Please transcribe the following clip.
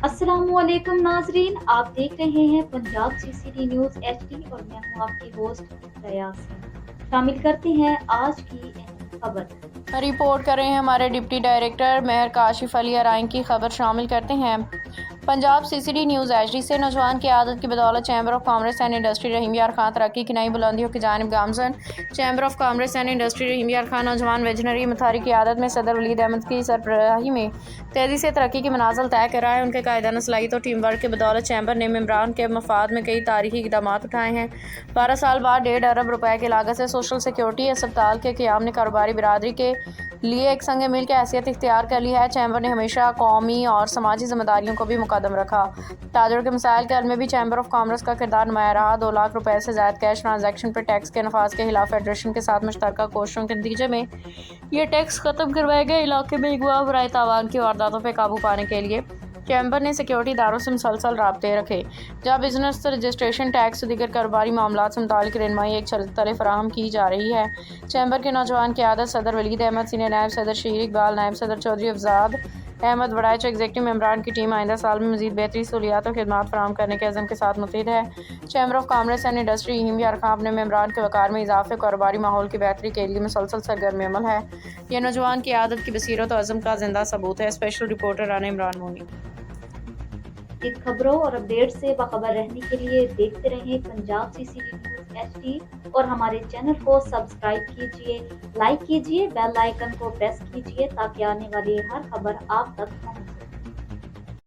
अस्सलामु अलैकुम नाजरीन, आप देख रहे हैं पंजाब सीसीडी न्यूज़ एचडी और मैं हूं आपकी होस्ट दयासिन। शामिल करते हैं आज की अहम खबर। रिपोर्ट कर रहे हैं हमारे डिप्टी डायरेक्टर मेहर काशिफ अली अराइन की खबर शामिल करते हैं पंजाब सीसीडी न्यूज़ एचडी से। नौजवान की आदत की बदौलत chamber of commerce and industry Rahim Yar Khan तरक्की की नई बुलंदियों की जानिब गामजन। Chamber of commerce and industry Rahim Yar Khan नौजवान विजनरी मथारी की आदत में सदर वलीद अहमद की सरबराही में तेज़ी से तरक्की की मनाजिल तय कर रहा है। उनके कायदाना सलाहियत और टीम वर्क की बदौलत चैम्बर ने मेम्बरान के मफाद में कई तारीखी इक़दाम उठाए हैं। 12 साल बाद 1.5 अरब रुपए की लागत से सोशल सिक्योरिटी अस्पताल के क़याम ने कारोबारी बिरादरी के लिए एक संग मील की हैसियत इख्तियार कर ली है। चैम्बर ने हमेशा कौमी और समाजी जिम्मेदारियों को भी मुकद्दम रखा। ताजरों के मसाइल के हल में भी चैम्बर ऑफ कॉमर्स का किरदार नुमाया रहा। 2 लाख रुपए से ज़ायद कैश ट्रांजैक्शन पर टैक्स के नफाज के खिलाफ फेडरेशन के साथ मुश्तरका कोशिशों के नतीजे में ये टैक्स खत्म करवाए गए। इलाके में अगवा बराए तावान की वारदातों पर काबू पाने के लिए चैम्बर ने सिक्योरिटी इदारों से मुसलसल राब्ते रखे, जहाँ बिजनेस रजिस्ट्रेशन टैक्स दीगर कारोबारी मामलों से मुताल्लिक़ रहनुमाई एक चलते फराहम की जा रही है। चैम्बर के नौजवान क़यादत सदर वलीद अहमद, सीनियर नायब सदर शहीर इकबाल, नायब सदर चौधरी अफजाद अहमद वड़ाइच एग्जीक्यूटिव मेम्बरान की टीम आइंदा साल में मज़ीद बेहतरी सहूलियात और खिदमात फराहम करने के अज़म के साथ मुतहिद है। Chamber of commerce and industry Rahim Yar Khan अपने मेम्बरान के वक़ार में इजाफे कारोबारी माहौल की बेहतरी के लिए मुसलसल सरगर्म अमल है। यह नौजवान की आदत की बसीरत और अज़म का जिंदा सबूत है। Special reporter Rana Imran Moni. इन खबरों और अपडेट से बाखबर रहने के लिए देखते रहें पंजाब सीसीडी न्यूज़ एचडी और हमारे चैनल को सब्सक्राइब कीजिए, लाइक कीजिए, बेल आइकन को प्रेस कीजिए ताकि आने वाली हर खबर आप तक